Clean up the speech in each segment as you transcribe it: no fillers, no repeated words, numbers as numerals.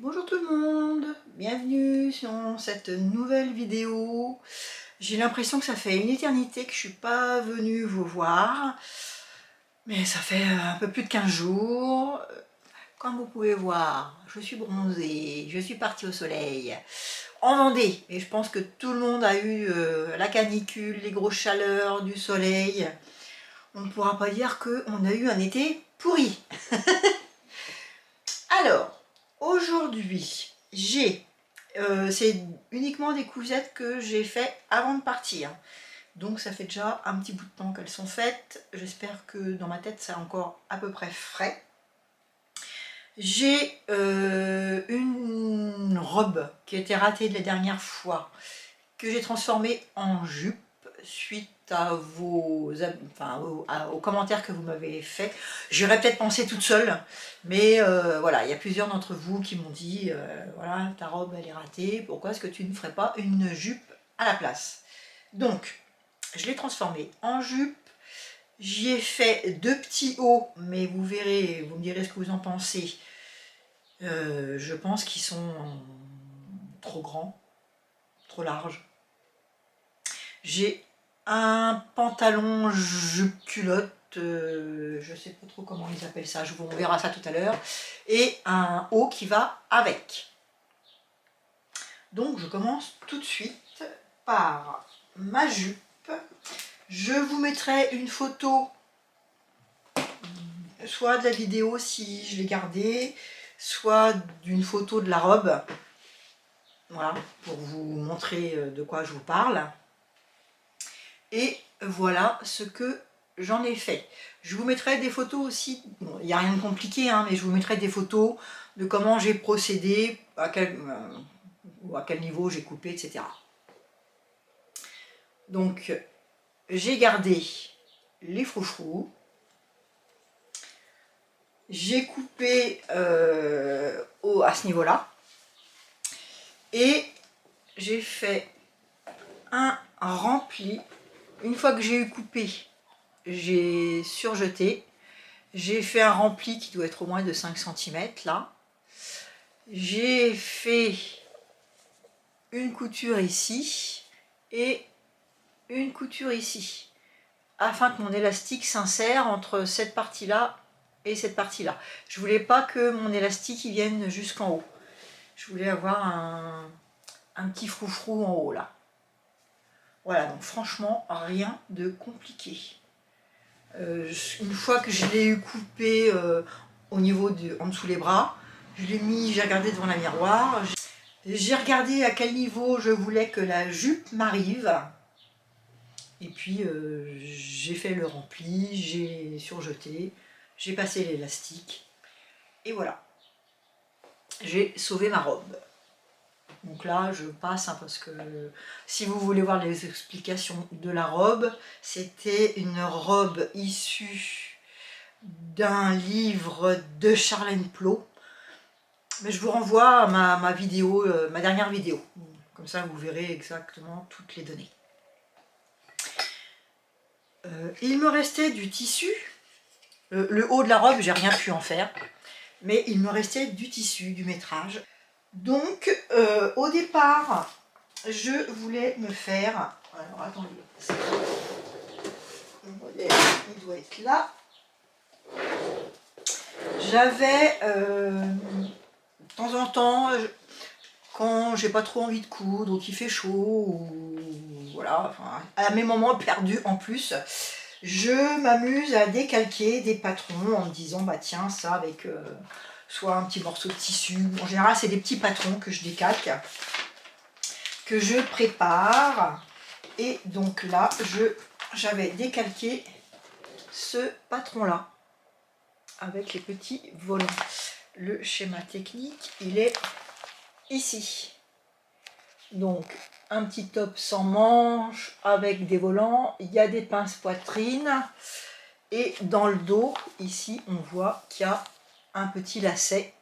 Bonjour tout le monde, bienvenue sur cette nouvelle vidéo. J'ai l'impression que ça fait une éternité que je suis pas venue vous voir, mais ça fait un peu plus de 15 jours. Comme vous pouvez voir, je suis bronzée, je suis partie au soleil, en Vendée, et je pense que tout le monde a eu la canicule, les grosses chaleurs, du soleil. On ne pourra pas dire qu'on a eu un été pourri. Alors, aujourd'hui, c'est uniquement des courgettes que j'ai fait avant de partir. Donc ça fait déjà un petit bout de temps qu'elles sont faites. J'espère que dans ma tête, c'est encore à peu près frais. J'ai une robe qui a été ratée de la dernière fois, que j'ai transformée en jupe suite à aux commentaires que vous m'avez fait. J'aurais peut-être pensé toute seule, mais voilà, il y a plusieurs d'entre vous qui m'ont dit voilà, ta robe elle est ratée, pourquoi est-ce que tu ne ferais pas une jupe à la place? Donc, je l'ai transformée en jupe. J'y ai fait deux petits hauts, mais vous verrez, vous me direz ce que vous en pensez. Je pense qu'ils sont trop grands, trop larges. J'ai un pantalon jupe culotte, je sais pas trop comment ils appellent ça, on verra ça tout à l'heure, et un haut qui va avec. Donc je commence tout de suite par ma jupe. Je vous mettrai une photo, soit de la vidéo si je l'ai gardée, soit d'une photo de la robe, voilà, pour vous montrer de quoi je vous parle. Et voilà ce que j'en ai fait. Je vous mettrai des photos aussi, bon, il n'y a rien de compliqué, hein, mais je vous mettrai des photos de comment j'ai procédé, à quel niveau j'ai coupé, etc. Donc, j'ai gardé les froufrous, j'ai coupé à ce niveau-là, et j'ai fait un rempli. Une fois que j'ai eu coupé, j'ai surjeté. J'ai fait un rempli qui doit être au moins de 5 cm là. J'ai fait une couture ici et une couture ici, afin que mon élastique s'insère entre cette partie-là et cette partie-là. Je voulais pas que mon élastique il vienne jusqu'en haut. Je voulais avoir un petit froufrou en haut là. Voilà, donc franchement, rien de compliqué. Une fois que je l'ai eu coupé au niveau en dessous les bras, je l'ai mis, j'ai regardé devant la miroir, j'ai regardé à quel niveau je voulais que la jupe m'arrive, et puis j'ai fait le rempli, j'ai surjeté, j'ai passé l'élastique, et voilà, j'ai sauvé ma robe. Donc là, je passe, hein, parce que si vous voulez voir les explications de la robe, c'était une robe issue d'un livre de Charlène Plot. Mais je vous renvoie à ma vidéo, ma dernière vidéo. Comme ça, vous verrez exactement toutes les données. Il me restait du tissu. Le haut de la robe, j'ai rien pu en faire. Mais il me restait du tissu, du métrage. Donc, au départ, je voulais me faire... Alors, attendez. Le modèle, il doit être là. J'avais, de temps en temps, quand j'ai pas trop envie de coudre, ou qu'il fait chaud, ou voilà, enfin, à mes moments perdus en plus, je m'amuse à décalquer des patrons en me disant, bah tiens, ça avec soit un petit morceau de tissu, en général c'est des petits patrons que je décalque, que je prépare, et donc là, j'avais décalqué ce patron-là, avec les petits volants. Le schéma technique, il est ici. Donc, un petit top sans manches avec des volants. Il y a des pinces poitrine. Et dans le dos, ici, on voit qu'il y a un petit lacet.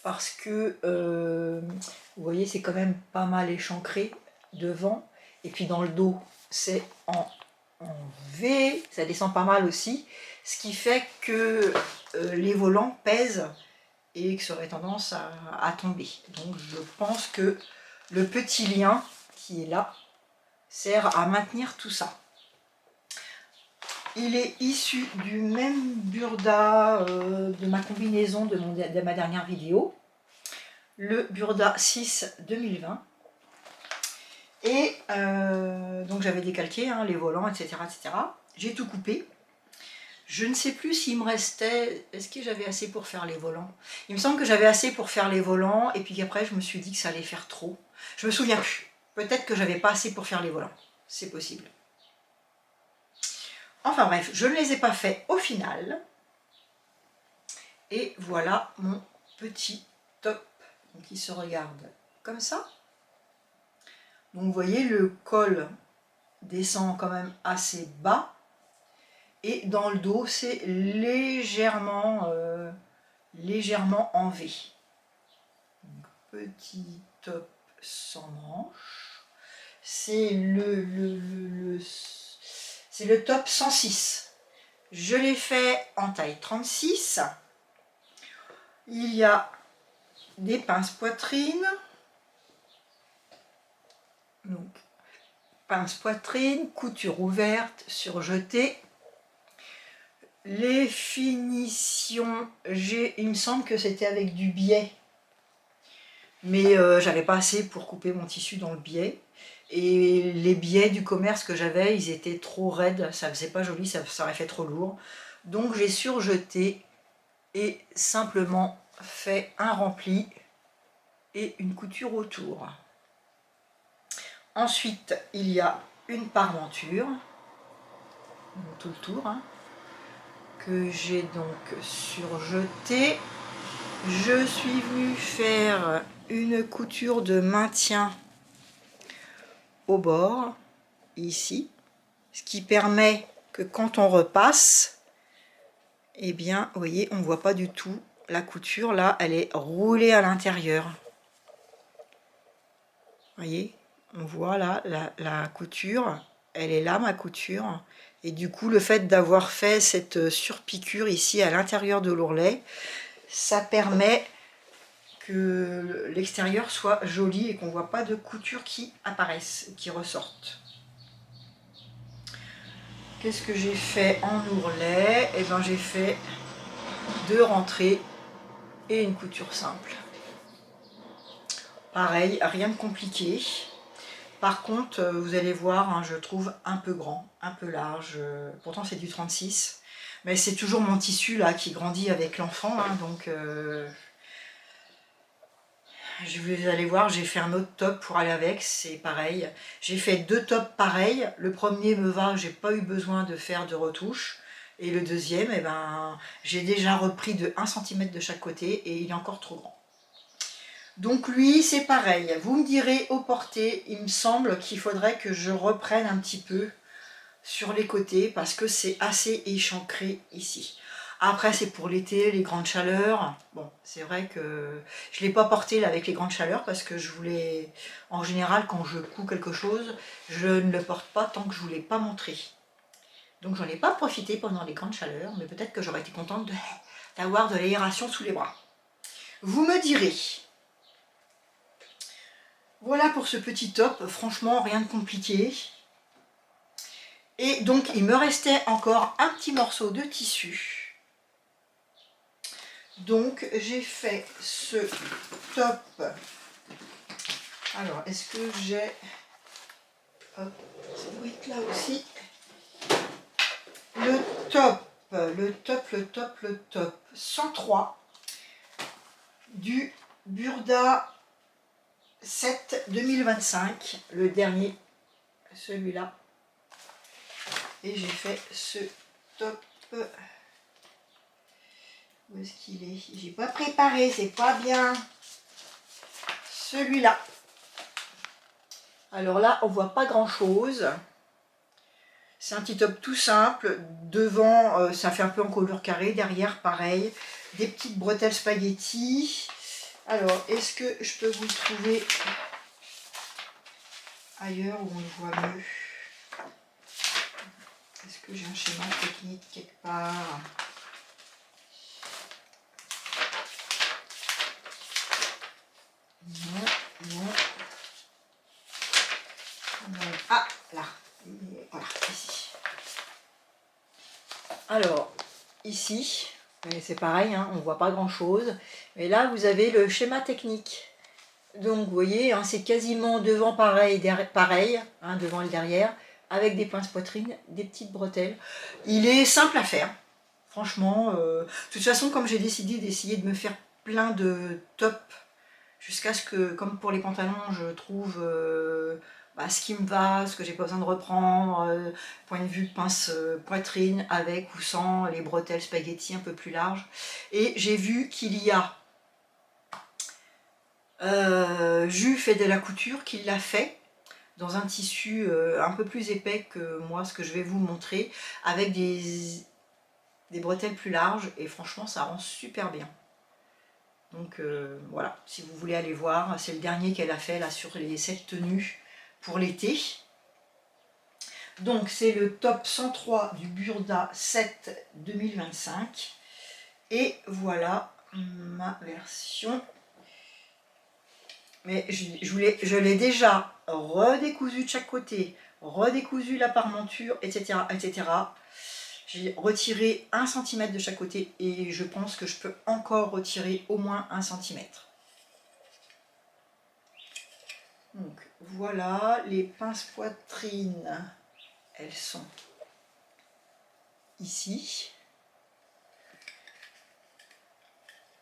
Parce que, vous voyez, c'est quand même pas mal échancré devant. Et puis dans le dos, c'est en V. Ça descend pas mal aussi. Ce qui fait que les volants pèsent et que ça aurait tendance à tomber. Donc je pense que le petit lien qui est là sert à maintenir tout ça. Il est issu du même burda de ma combinaison de ma dernière vidéo, le burda 6 2020. Et donc j'avais décalqué hein, les volants, etc. etc. J'ai tout coupé. Je ne sais plus s'il me restait... Est-ce que j'avais assez pour faire les volants? Il me semble que j'avais assez pour faire les volants, et puis après je me suis dit que ça allait faire trop. Je me souviens plus. Peut-être que j'avais pas assez pour faire les volants. C'est possible. Enfin bref, je ne les ai pas faits au final. Et voilà mon petit top. Donc il se regarde comme ça. Donc vous voyez, le col descend quand même assez bas. Et dans le dos, c'est légèrement en V. Donc, petit top sans manche. C'est le top 106. Je l'ai fait en taille 36. Il y a des pinces poitrine. Donc, pince poitrine, couture ouverte, surjetée. Les finitions, il me semble que c'était avec du biais, mais j'avais pas assez pour couper mon tissu dans le biais, et les biais du commerce que j'avais, ils étaient trop raides, ça faisait pas joli, ça aurait fait trop lourd, donc j'ai surjeté et simplement fait un rempli et une couture autour. Ensuite il y a une parmenture, tout le tour, hein, que j'ai donc surjeté. Je suis venue faire une couture de maintien au bord, ici, ce qui permet que quand on repasse, eh bien, vous voyez, on ne voit pas du tout la couture, là, elle est roulée à l'intérieur. Vous voyez, on voit là, la couture, elle est là, ma couture, et du coup, le fait d'avoir fait cette surpiqûre ici à l'intérieur de l'ourlet, ça permet que l'extérieur soit joli et qu'on ne voit pas de coutures qui apparaissent, qui ressortent. Qu'est-ce que j'ai fait en ourlet? Eh bien, j'ai fait 2 rentrées et une couture simple. Pareil, rien de compliqué. Par contre, vous allez voir, hein, je trouve un peu grand, un peu large. Pourtant, c'est du 36. Mais c'est toujours mon tissu là qui grandit avec l'enfant, hein, donc... vous allez voir, j'ai fait un autre top pour aller avec, c'est pareil. J'ai fait 2 tops pareils. Le premier me va, j'ai pas eu besoin de faire de retouches. Et le deuxième, eh ben, j'ai déjà repris de 1 cm de chaque côté et il est encore trop grand. Donc lui, c'est pareil. Vous me direz au porté, il me semble qu'il faudrait que je reprenne un petit peu sur les côtés parce que c'est assez échancré ici. Après, c'est pour l'été, les grandes chaleurs. Bon, c'est vrai que je ne l'ai pas porté là avec les grandes chaleurs parce que je voulais... En général, quand je couds quelque chose, je ne le porte pas tant que je ne vous l'ai pas montré. Donc, j'en ai pas profité pendant les grandes chaleurs, mais peut-être que j'aurais été contente d'avoir de l'aération sous les bras. Vous me direz. Voilà pour ce petit top. Franchement, rien de compliqué. Et donc, il me restait encore un petit morceau de tissu. Donc j'ai fait ce top. Alors est-ce que j'ai... Hop, ça doit être là aussi. Le top 103 du Burda 7 2025, le dernier, celui-là. Et j'ai fait ce top... Où est-ce qu'il est? J'ai pas préparé, c'est pas bien. Celui-là. Alors là, on voit pas grand-chose. C'est un petit top tout simple. Devant, ça fait un peu en colure carrée. Derrière, pareil. Des petites bretelles spaghetti. Alors, est-ce que je peux vous le trouver ailleurs où on le voit mieux? Est-ce que j'ai un schéma technique quelque part? Alors, ici, c'est pareil, hein, on ne voit pas grand chose. Mais là, vous avez le schéma technique. Donc, vous voyez, hein, c'est quasiment devant pareil, pareil hein, devant et derrière, avec des pinces poitrine, des petites bretelles. Il est simple à faire. Franchement, de toute façon, comme j'ai décidé d'essayer de me faire plein de tops, jusqu'à ce que, comme pour les pantalons, je trouve ce qui me va, ce que j'ai pas besoin de reprendre, point de vue pince poitrine, avec ou sans les bretelles spaghetti un peu plus larges. Et j'ai vu qu'il y a Jus fait de la couture, qui l'a fait dans un tissu un peu plus épais que moi, ce que je vais vous montrer, avec des bretelles plus larges, et franchement ça rend super bien. Donc voilà, si vous voulez aller voir, c'est le dernier qu'elle a fait là sur les 7 tenues pour l'été. Donc c'est le top 103 du Burda 7 2025. Et voilà ma version. Mais je l'ai déjà redécousu de chaque côté, redécousu la parmenture, etc. etc. J'ai retiré 1 cm de chaque côté et je pense que je peux encore retirer au moins 1 cm. Donc voilà, les pinces poitrine, elles sont ici.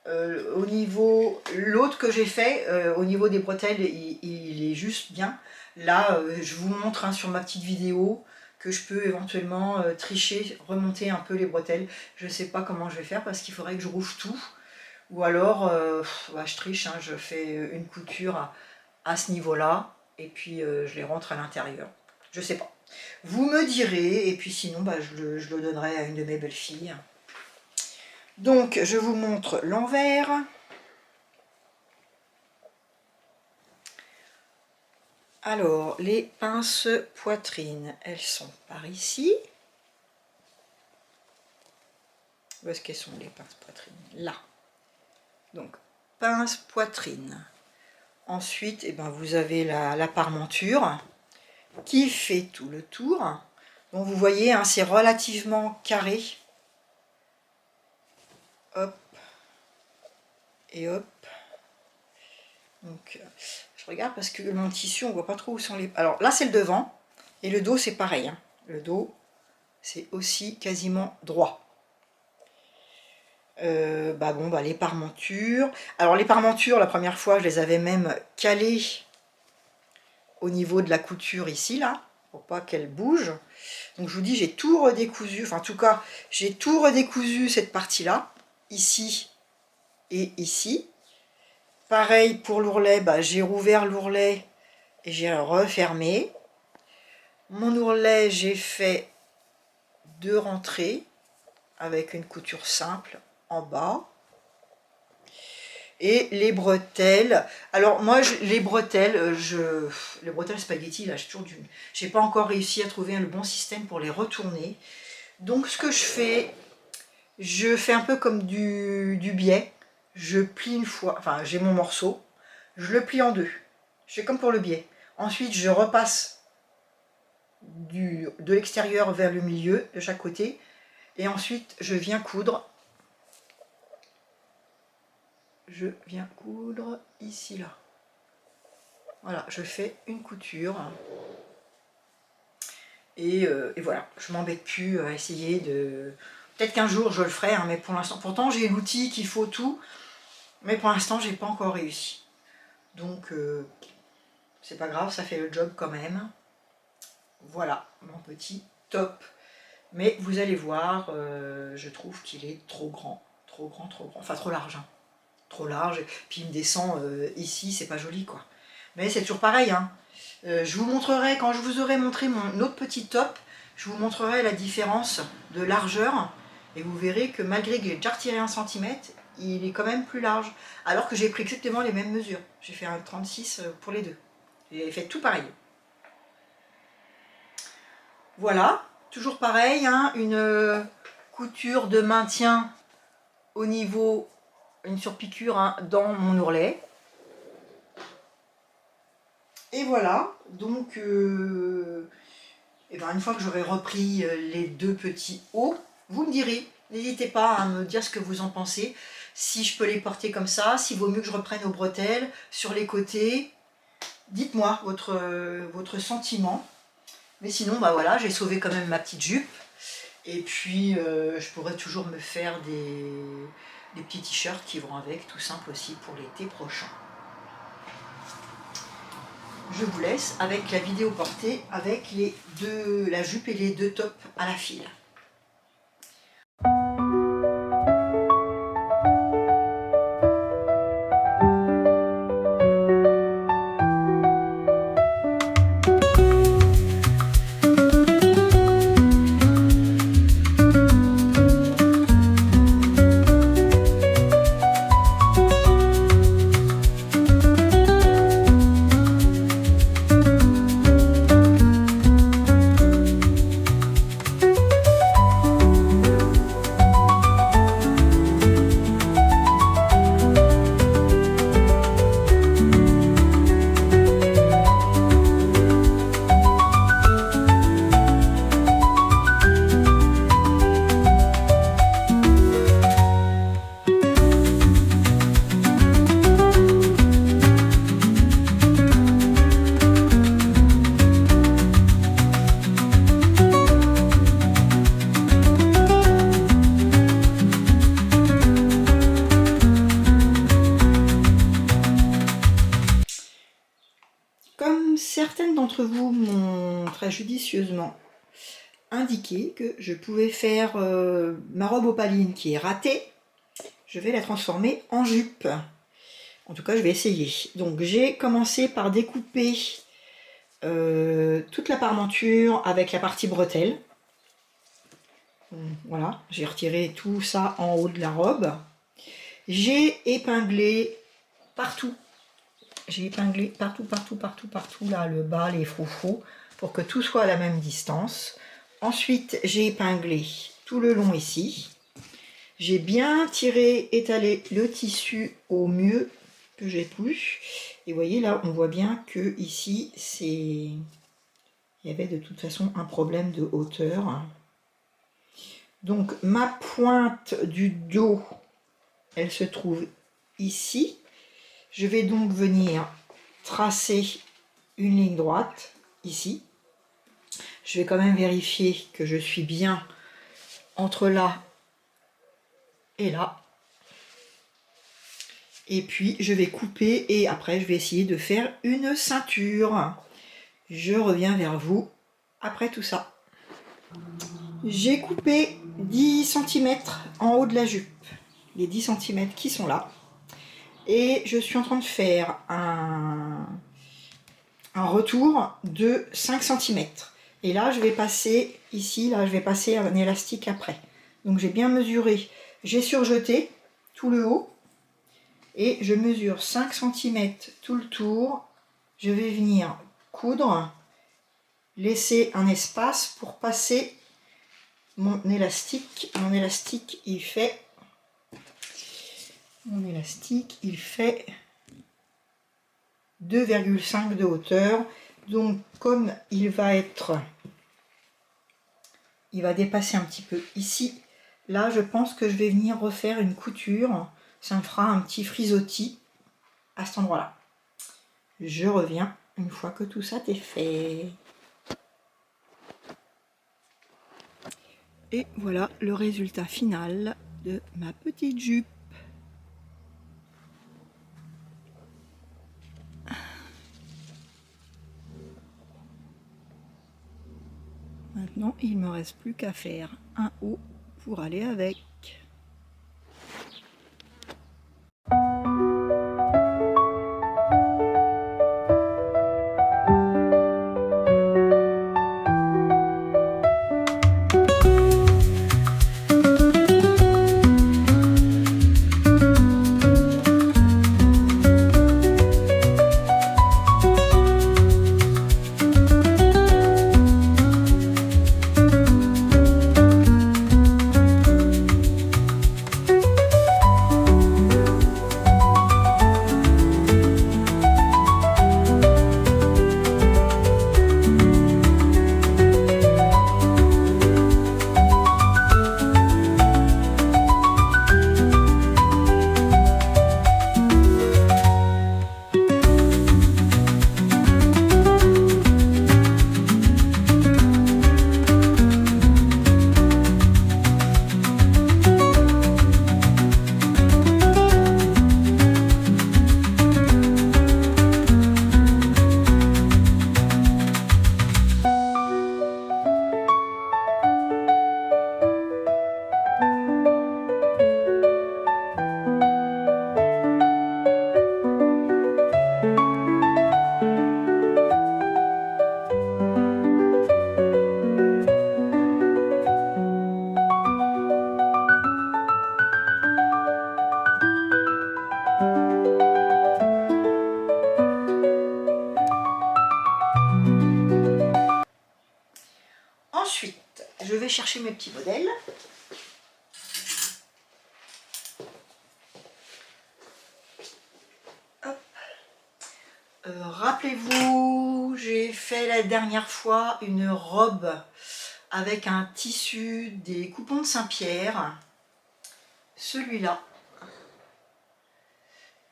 Au niveau, l'autre que j'ai fait, au niveau des bretelles, il est juste bien. Là, je vous montre hein, sur ma petite vidéo que je peux éventuellement tricher, remonter un peu les bretelles. Je ne sais pas comment je vais faire parce qu'il faudrait que je rouvre tout. Ou alors, je triche, hein, je fais une couture à ce niveau-là et puis je les rentre à l'intérieur. Je sais pas. Vous me direz et puis sinon, je le donnerai à une de mes belles-filles. Donc, je vous montre l'envers. Alors, les pinces poitrine, elles sont par ici. Où est-ce qu'elles sont les pinces poitrine? Là. Donc, pince poitrine. Ensuite, vous avez la parmenture qui fait tout le tour. Donc, vous voyez, hein, c'est relativement carré. Hop. Et hop. Donc, je regarde parce que mon tissu, on voit pas trop où sont les... Alors, là, c'est le devant. Et le dos, c'est pareil. Hein. Le dos, c'est aussi quasiment droit. Les parmentures. Alors les parmentures, la première fois, je les avais même calées au niveau de la couture ici, là, pour pas qu'elles bougent. Donc je vous dis, j'ai tout redécousu, enfin en tout cas, j'ai tout redécousu cette partie-là, ici et ici. Pareil pour l'ourlet, j'ai rouvert l'ourlet et j'ai refermé. Mon ourlet, j'ai fait 2 rentrées avec une couture simple en bas. Et les bretelles, alors moi les bretelles spaghetti là, j'ai pas encore réussi à trouver le bon système pour les retourner. Donc ce que je fais un peu comme du biais. Je plie une fois, enfin j'ai mon morceau, je le plie en 2. Je fais comme pour le biais. Ensuite je repasse de l'extérieur vers le milieu de chaque côté. Et ensuite je viens coudre. Je viens coudre ici là. Voilà, je fais une couture. Et voilà, je m'embête plus à essayer de... Peut-être qu'un jour je le ferai, hein, mais pour l'instant... Pourtant j'ai l'outil qu'il faut tout, mais pour l'instant j'ai pas encore réussi. Donc c'est pas grave, ça fait le job quand même. Voilà, mon petit top. Mais vous allez voir, je trouve qu'il est trop grand, trop grand, trop grand. Enfin trop large, hein. Trop large. Puis il me descend ici, c'est pas joli quoi. Mais c'est toujours pareil, hein. Je vous montrerai, quand je vous aurai montré mon autre petit top, je vous montrerai la différence de largeur. Et vous verrez que malgré que j'ai déjà retiré 1 cm, il est quand même plus large. Alors que j'ai pris exactement les mêmes mesures. J'ai fait un 36 pour les deux. J'ai fait tout pareil. Voilà, toujours pareil, hein, une couture de maintien au niveau, une surpiqûre hein, dans mon ourlet. Et voilà, donc une fois que j'aurai repris les 2 petits hauts, vous me direz, n'hésitez pas à me dire ce que vous en pensez, si je peux les porter comme ça, s'il vaut mieux que je reprenne aux bretelles, sur les côtés. Dites-moi votre sentiment. Mais sinon, bah voilà, j'ai sauvé quand même ma petite jupe. Et puis, je pourrais toujours me faire des petits t-shirts qui vont avec, tout simple aussi pour l'été prochain. Je vous laisse avec la vidéo portée avec la jupe et les 2 tops à la file. Comme certaines d'entre vous m'ont très judicieusement indiqué que je pouvais faire ma robe opaline qui est ratée, je vais la transformer en jupe. En tout cas, je vais essayer. Donc, j'ai commencé par découper toute la parmenture avec la partie bretelle. Voilà, j'ai retiré tout ça en haut de la robe. J'ai épinglé partout. J'ai épinglé partout, là, le bas, les froufrous, pour que tout soit à la même distance. Ensuite, j'ai épinglé tout le long ici. J'ai bien tiré, étalé le tissu au mieux que j'ai pu. Et vous voyez, là, on voit bien que ici, il y avait de toute façon un problème de hauteur. Donc, ma pointe du dos, elle se trouve ici. Je vais donc venir tracer une ligne droite ici. Je vais quand même vérifier que je suis bien entre là et là. Et puis je vais couper et après je vais essayer de faire une ceinture. Je reviens vers vous après tout ça. J'ai coupé 10 cm en haut de la jupe. Les 10 cm qui sont là. Et je suis en train de faire un retour de 5 cm. Et là, je vais passer ici, là, je vais passer un élastique après. Donc, j'ai bien mesuré. J'ai surjeté tout le haut. Et je mesure 5 cm tout le tour. Je vais venir coudre, laisser un espace pour passer mon élastique. Mon élastique, il fait 2,5 de hauteur. Donc comme il va dépasser un petit peu ici, là je pense que je vais venir refaire une couture. Ça me fera un petit frisottis à cet endroit là. Je reviens une fois que tout ça est fait. Et voilà le résultat final de ma petite jupe. Maintenant, il ne me reste plus qu'à faire un haut pour aller avec. chercher mes petits modèles. Rappelez-vous, j'ai fait la dernière fois une robe avec un tissu des coupons de Saint-Pierre. Celui-là,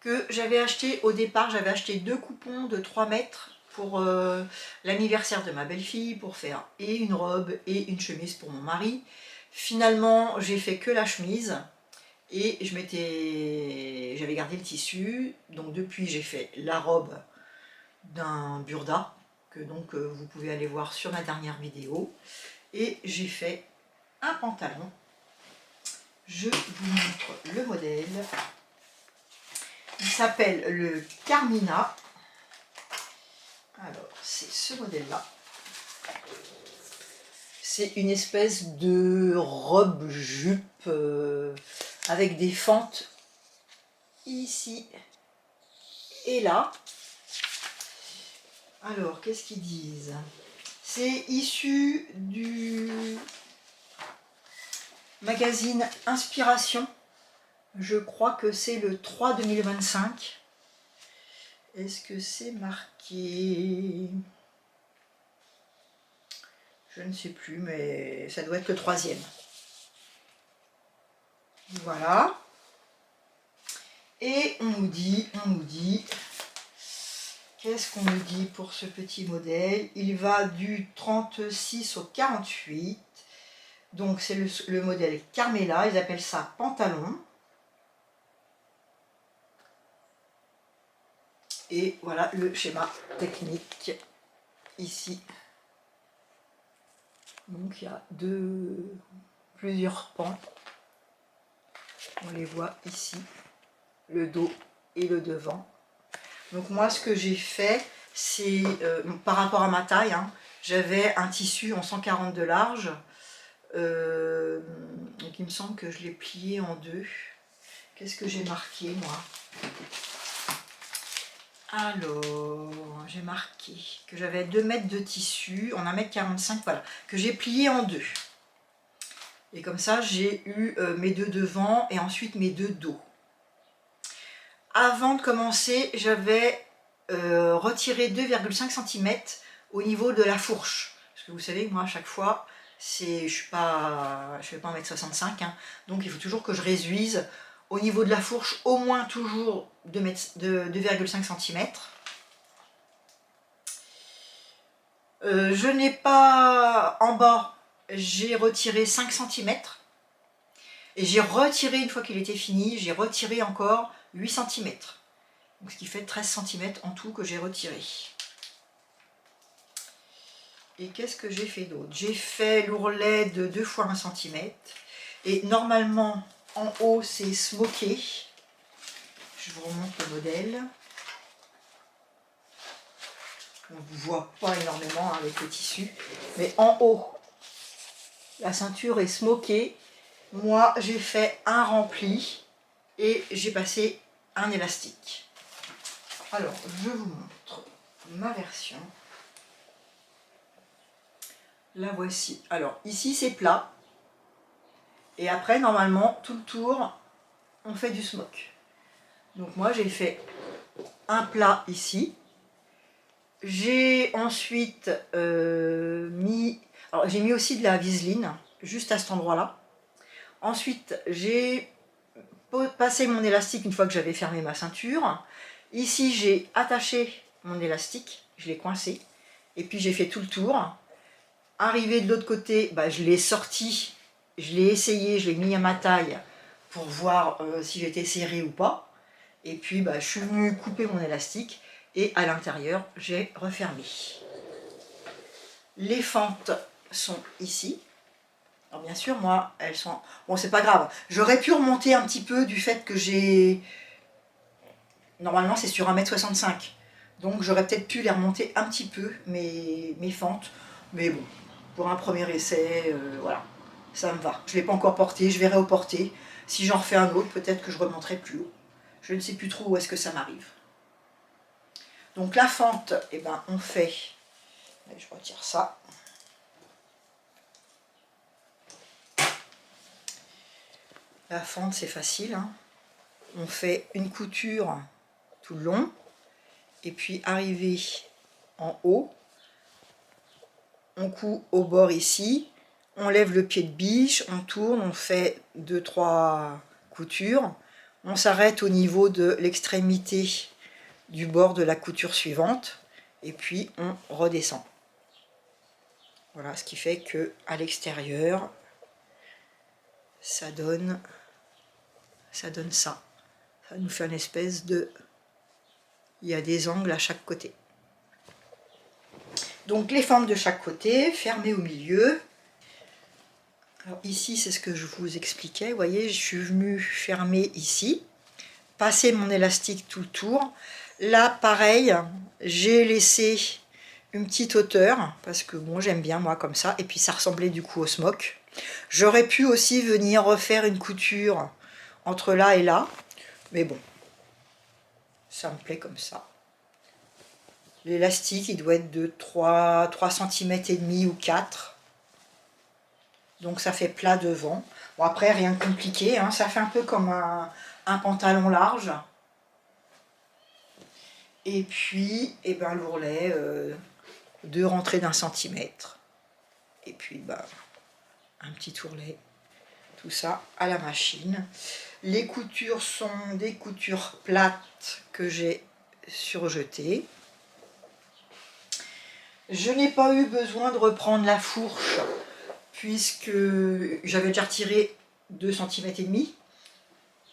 que j'avais acheté au départ, j'avais acheté 2 coupons de 3 mètres pour l'anniversaire de ma belle-fille, pour faire et une robe et une chemise pour mon mari. Finalement, j'ai fait que la chemise et j'avais gardé le tissu. Donc depuis, j'ai fait la robe d'un burda, que donc vous pouvez aller voir sur ma dernière vidéo. Et j'ai fait un pantalon. Je vous montre le modèle. Il s'appelle le Carmina. Alors, c'est ce modèle-là. C'est une espèce de robe-jupe avec des fentes ici et là. Alors, qu'est-ce qu'ils disent? C'est issu du magazine Inspiration. Je crois que c'est le 3 2025. Est-ce que c'est marqué? Je ne sais plus, mais ça doit être le 3e. Voilà. Et on nous dit, qu'est-ce qu'on nous dit pour ce petit modèle? Il va du 36 au 48. Donc c'est le modèle Carmela, ils appellent ça pantalon. Et voilà le schéma technique ici. Donc il y a plusieurs pans. On les voit ici, le dos et le devant. Donc moi ce que j'ai fait, c'est par rapport à ma taille, hein, j'avais un tissu en 140 de large. Donc il me semble que je l'ai plié en 2. Qu'est-ce que j'ai marqué moi? Alors, j'ai marqué que j'avais 2 mètres de tissu en 1,45 m, voilà, que j'ai plié en 2. Et comme ça, j'ai eu mes 2 devant et ensuite mes 2 dos. Avant de commencer, j'avais retiré 2,5 cm au niveau de la fourche. Parce que vous savez, moi, à chaque fois, je ne fais pas 1,65 m, hein, donc il faut toujours que je réduise au niveau de la fourche, au moins toujours 2,5 cm. Je n'ai pas en bas, j'ai retiré 5 cm. Et j'ai retiré, une fois qu'il était fini, j'ai retiré encore 8 cm. Donc, ce qui fait 13 cm en tout que j'ai retiré. Et qu'est-ce que j'ai fait d'autre? J'ai fait l'ourlet de 2 fois 1 cm. Et normalement, en haut, c'est smoké. Je vous remonte le modèle. On ne voit pas énormément avec le tissu. Mais en haut, la ceinture est smokée. Moi, j'ai fait un rempli et j'ai passé un élastique. Alors, je vous montre ma version. La voici. Alors, ici, c'est plat. Et après, normalement, tout le tour, on fait du smoke. Donc, moi, j'ai fait un plat ici. J'ai ensuite mis... Alors, j'ai mis aussi de la viseline, juste à cet endroit-là. Ensuite, j'ai passé mon élastique une fois que j'avais fermé ma ceinture. Ici, j'ai attaché mon élastique, je l'ai coincé. Et puis, j'ai fait tout le tour. Arrivé de l'autre côté, bah, je l'ai sorti, je l'ai essayé, je l'ai mis à ma taille pour voir si j'étais serrée ou pas. Et puis, bah, je suis venue couper mon élastique et à l'intérieur, j'ai refermé. Les fentes sont ici. Alors bien sûr, moi, elles sont... Bon, c'est pas grave. J'aurais pu remonter un petit peu du fait que j'ai... Normalement, c'est sur 1,65 m. Donc, j'aurais peut-être pu les remonter un petit peu, mes fentes. Mais bon, pour un premier essai, voilà, ça me va. Je ne l'ai pas encore porté, je verrai au porté. Si j'en refais un autre, peut-être que je remonterai plus haut. Je ne sais plus trop où est-ce que ça m'arrive. Donc, la fente, eh ben, on fait... Je retire ça. La fente, c'est facile, hein. On fait une couture tout le long, et puis arrivé en haut, on coud au bord ici, on lève le pied de biche, on tourne, on fait 2-3 coutures, on s'arrête au niveau de l'extrémité du bord de la couture suivante, et puis on redescend. Voilà, ce qui fait que à l'extérieur, ça donne ça. Ça nous fait une espèce de... Il y a des angles à chaque côté. Donc les formes de chaque côté, fermées au milieu. Alors ici, c'est ce que je vous expliquais. Vous voyez, je suis venue fermer ici, passer mon élastique tout le tour. Là, pareil, j'ai laissé une petite hauteur, parce que bon, j'aime bien moi comme ça. Et puis ça ressemblait du coup au smock. J'aurais pu aussi venir refaire une couture entre là et là. Mais bon, ça me plaît comme ça. L'élastique, il doit être de 3 cm et demi ou 4. Donc ça fait plat devant. Bon, après, rien de compliqué, hein. Ça fait un peu comme un pantalon large. Et puis, eh ben, l'ourlet, 2 rentrées d'1 centimètre. Et puis, ben, un petit ourlet. Tout ça à la machine. Les coutures sont des coutures plates que j'ai surjetées. Je n'ai pas eu besoin de reprendre la fourche puisque j'avais déjà retiré 2 cm et demi.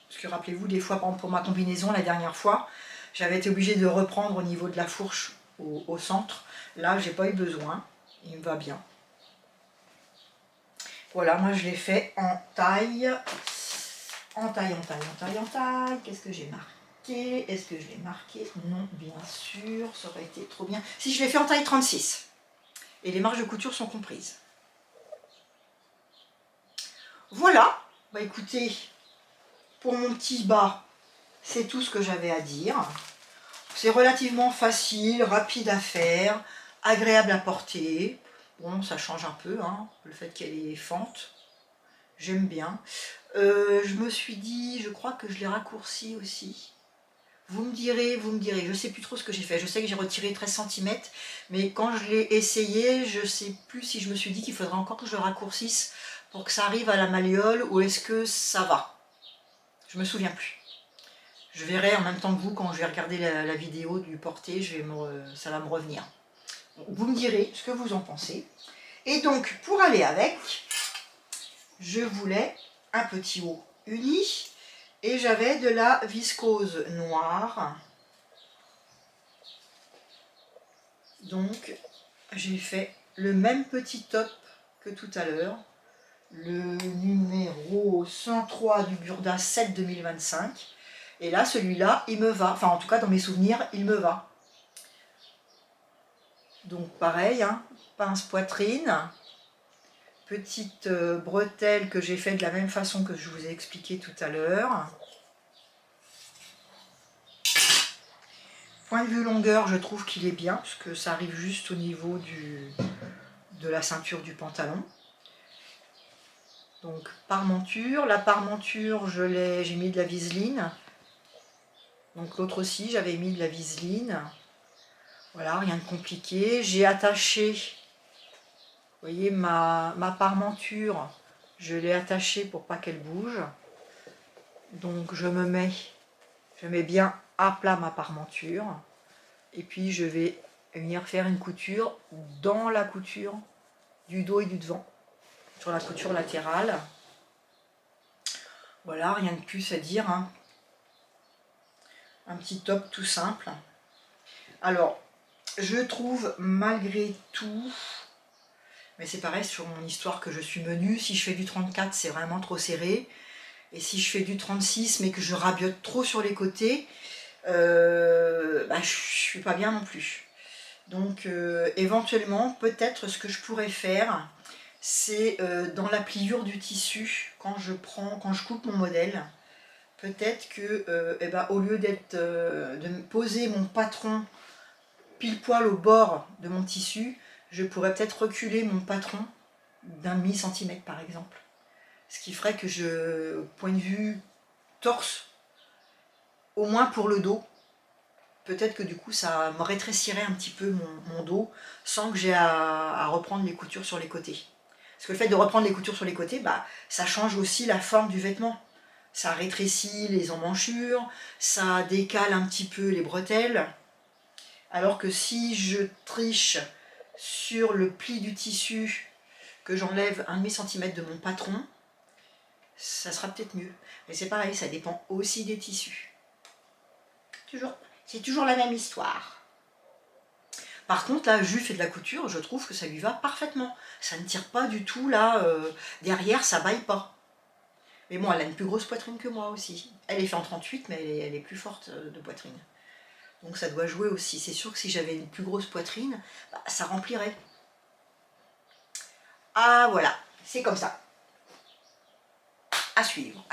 Parce que rappelez-vous, des fois, par exemple, pour ma combinaison, la dernière fois, j'avais été obligée de reprendre au niveau de la fourche au centre. Là, j'ai pas eu besoin. Il me va bien. Voilà, moi je l'ai fait en taille. En taille. Qu'est-ce que j'ai marqué? Est-ce que je l'ai marqué? Non, bien sûr, ça aurait été trop bien. Si, je l'ai fait en taille 36. Et les marges de couture sont comprises. Voilà. Bah écoutez, pour mon petit bas, c'est tout ce que j'avais à dire. C'est relativement facile, rapide à faire, agréable à porter. Bon, ça change un peu, hein, le fait qu'elle ait fente. J'aime bien. Je me suis dit, je crois que je l'ai raccourci aussi. Vous me direz, je ne sais plus trop ce que j'ai fait. Je sais que j'ai retiré 13 cm, mais quand je l'ai essayé, je ne sais plus si je me suis dit qu'il faudrait encore que je le raccourcisse pour que ça arrive à la malléole, ou est-ce que ça va? Je me souviens plus. Je verrai en même temps que vous, quand je vais regarder la vidéo du porté, ça va me revenir. Vous me direz ce que vous en pensez. Et donc, pour aller avec, je voulais un petit haut uni. Et j'avais de la viscose noire. Donc, j'ai fait le même petit top que tout à l'heure. Le numéro 103 du Burda 7 2025. Et là, celui-là, il me va. Enfin, en tout cas, dans mes souvenirs, il me va. Donc, pareil, hein, pince poitrine. Petite bretelle que j'ai fait de la même façon que je vous ai expliqué tout à l'heure. Point de vue longueur, je trouve qu'il est bien, parce que ça arrive juste au niveau de la ceinture du pantalon. Donc, parmenture. La parmenture, j'ai mis de la viseline. Donc, l'autre aussi, j'avais mis de la viseline. Voilà, rien de compliqué. J'ai attaché, vous voyez, ma parmenture, je l'ai attachée pour pas qu'elle bouge. Donc, je mets bien à plat ma parmenture. Et puis, je vais venir faire une couture dans la couture du dos et du devant, sur la couture latérale. Voilà, rien de plus à dire, hein. Un petit top tout simple. Alors, je trouve malgré tout, mais c'est pareil sur mon histoire que je suis menue, si je fais du 34, c'est vraiment trop serré. Et si je fais du 36, mais que je rabiote trop sur les côtés, je suis pas bien non plus. Donc, éventuellement, peut-être ce que je pourrais faire, c'est dans la pliure du tissu, quand je coupe mon modèle, peut-être que au lieu de me poser mon patron pile poil au bord de mon tissu, je pourrais peut-être reculer mon patron d'1/2 centimètre par exemple. ce qui ferait que je, point de vue torse, au moins pour le dos, peut-être que du coup ça me rétrécirait un petit peu mon dos sans que j'ai à reprendre les coutures sur les côtés. Parce que le fait de reprendre les coutures sur les côtés, bah, ça change aussi la forme du vêtement. Ça rétrécit les emmanchures, ça décale un petit peu les bretelles. Alors que si je triche sur le pli du tissu, que j'enlève 1,5 cm de mon patron, ça sera peut-être mieux. Mais c'est pareil, ça dépend aussi des tissus. C'est toujours la même histoire. Par contre, là, Jules fait de la couture, je trouve que ça lui va parfaitement. Ça ne tire pas du tout, là, derrière, ça baille pas. Mais bon, elle a une plus grosse poitrine que moi aussi. Elle est faite en 38, mais elle est plus forte de poitrine. Donc ça doit jouer aussi. C'est sûr que si j'avais une plus grosse poitrine, bah, ça remplirait. Ah voilà, c'est comme ça. À suivre.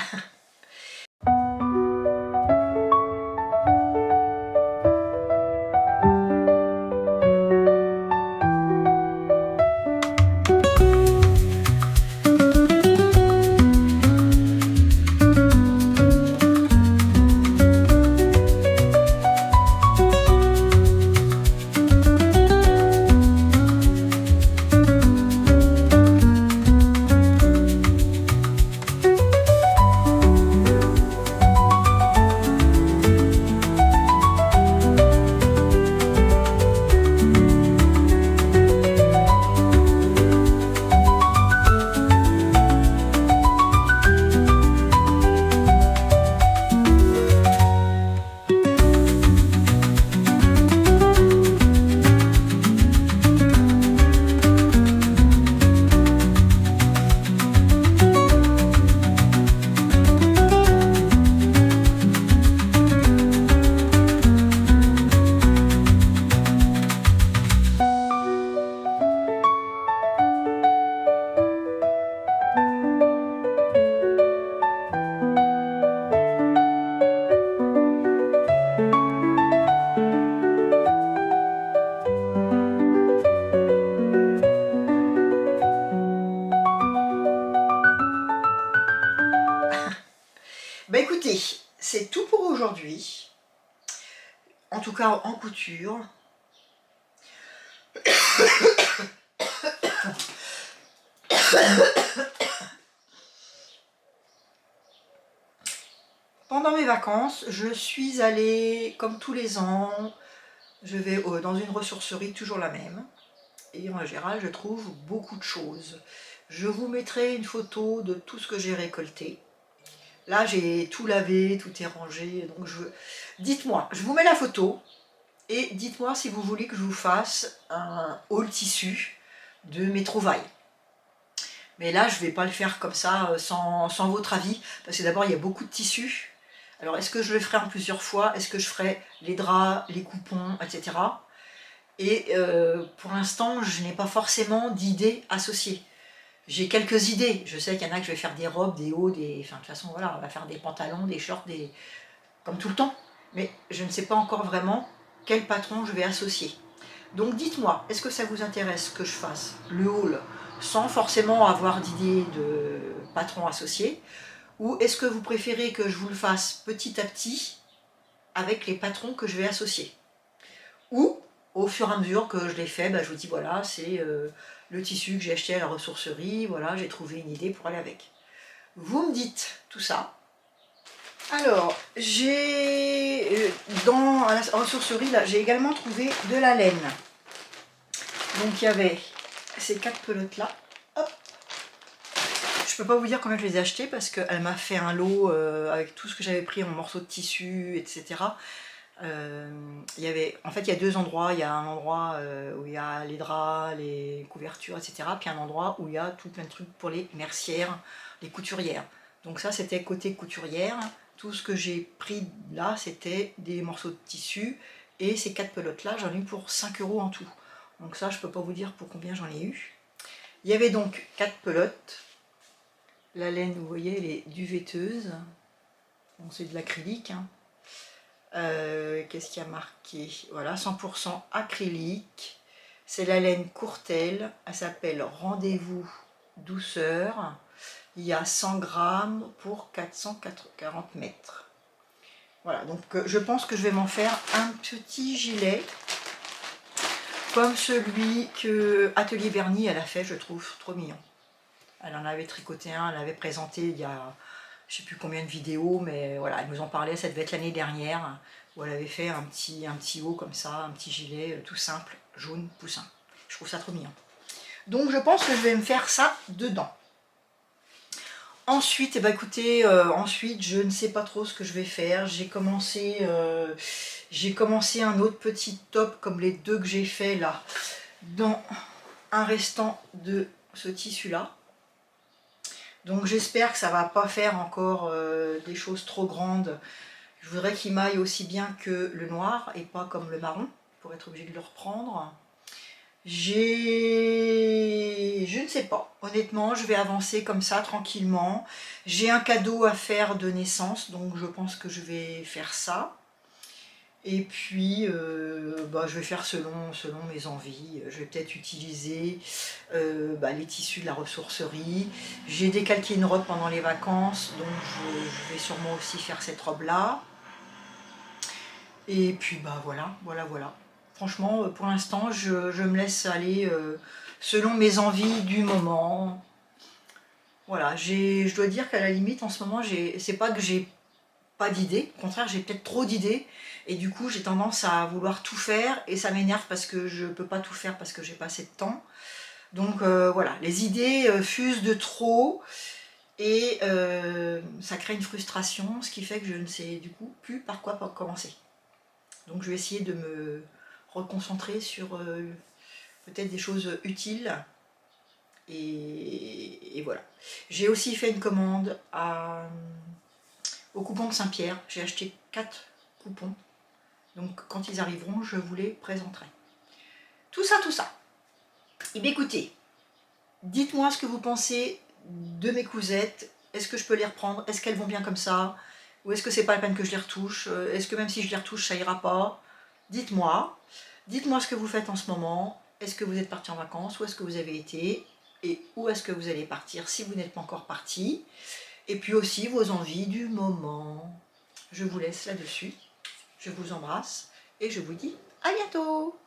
Bah écoutez, c'est tout pour aujourd'hui. En tout cas en couture. Pendant mes vacances, je suis allée, comme tous les ans, je vais dans une ressourcerie, toujours la même. Et en général, je trouve beaucoup de choses. Je vous mettrai une photo de tout ce que j'ai récolté. Là, j'ai tout lavé, tout est rangé. Donc, dites-moi, je vous mets la photo. Et dites-moi si vous voulez que je vous fasse un haul tissu de mes trouvailles. Mais là, je ne vais pas le faire comme ça, sans votre avis. Parce que d'abord, il y a beaucoup de tissus. Alors, est-ce que je le ferai en plusieurs fois? Est-ce que je ferai les draps, les coupons, etc. Et pour l'instant, je n'ai pas forcément d'idées associées. J'ai quelques idées. Je sais qu'il y en a que je vais faire des robes, des hauts, enfin de toute façon, voilà, on va faire des pantalons, des shorts, comme tout le temps. Mais je ne sais pas encore vraiment quel patron je vais associer. Donc dites-moi, est-ce que ça vous intéresse que je fasse le haul sans forcément avoir d'idée de patron associé? Ou est-ce que vous préférez que je vous le fasse petit à petit avec les patrons que je vais associer? Ou au fur et à mesure que je les fais, bah, je vous dis voilà, c'est le tissu que j'ai acheté à la ressourcerie, voilà, j'ai trouvé une idée pour aller avec. Vous me dites tout ça. Alors, j'ai dans la ressourcerie, là, j'ai également trouvé de la laine. Donc il y avait ces 4 pelotes là. Hop. Je peux pas vous dire combien je les ai achetées parce qu'elle m'a fait un lot avec tout ce que j'avais pris en morceaux de tissu, etc. En fait, il y a 2 endroits. Il y a un endroit où il y a les draps, les couvertures, etc. Puis un endroit où il y a tout plein de trucs pour les mercières, les couturières. Donc ça, c'était côté couturière. Tout ce que j'ai pris là, c'était des morceaux de tissu. Et ces 4 pelotes là, j'en ai eu pour 5 € en tout. Donc ça, je peux pas vous dire pour combien j'en ai eu. Il y avait donc 4 pelotes. La laine, vous voyez, elle est duvetteuse. Bon, c'est de l'acrylique, hein. Qu'est-ce qu'il y a marqué? Voilà, 100% acrylique. C'est la laine Courtel. Elle s'appelle Rendez-vous Douceur. il y a 100 grammes pour 440 mètres. Voilà, donc je pense que je vais m'en faire un petit gilet comme celui que Atelier Vernis elle a fait, je trouve trop mignon. Elle en avait tricoté un, elle l'avait présenté il y a je sais plus combien de vidéos, mais voilà, elle nous en parlait, ça devait être l'année dernière, où elle avait fait un petit haut comme ça, un petit gilet tout simple, jaune poussin. Je trouve ça trop mignon. Donc je pense que je vais me faire ça dedans. Ensuite, eh ben, écoutez, ensuite je ne sais pas trop ce que je vais faire. J'ai commencé un autre petit top comme les deux que j'ai fait là, dans un restant de ce tissu là. Donc j'espère que ça va pas faire encore des choses trop grandes. Je voudrais qu'il m'aille aussi bien que le noir et pas comme le marron pour être obligé de le reprendre. Je ne sais pas, honnêtement, je vais avancer comme ça tranquillement. J'ai un cadeau à faire de naissance, donc je pense que je vais faire ça. Et puis, je vais faire selon mes envies. Je vais peut-être utiliser les tissus de la ressourcerie. J'ai décalqué une robe pendant les vacances, donc je vais sûrement aussi faire cette robe-là. Et puis, voilà. Franchement, pour l'instant, je me laisse aller selon mes envies du moment. Voilà, je dois dire qu'à la limite, en ce moment, c'est pas que j'ai pas d'idées, au contraire, j'ai peut-être trop d'idées, et du coup, j'ai tendance à vouloir tout faire, et ça m'énerve parce que je peux pas tout faire parce que j'ai pas assez de temps. Donc voilà, les idées fusent de trop, et ça crée une frustration, ce qui fait que je ne sais du coup plus par quoi commencer. Donc je vais essayer de me reconcentrer sur peut-être des choses utiles. Et voilà. J'ai aussi fait une commande au coupon de Saint-Pierre. J'ai acheté 4 coupons. Donc quand ils arriveront, je vous les présenterai. Tout ça. Et bien écoutez, dites-moi ce que vous pensez de mes cousettes. Est-ce que je peux les reprendre? Est-ce qu'elles vont bien comme ça? Ou est-ce que c'est pas la peine que je les retouche? Est-ce que même si je les retouche, ça ira pas? Dites-moi. Dites-moi ce que vous faites en ce moment. Est-ce que vous êtes parti en vacances? Où est-ce que vous avez été? Et où est-ce que vous allez partir si vous n'êtes pas encore parti? Et puis aussi vos envies du moment. Je vous laisse là-dessus. Je vous embrasse et je vous dis à bientôt!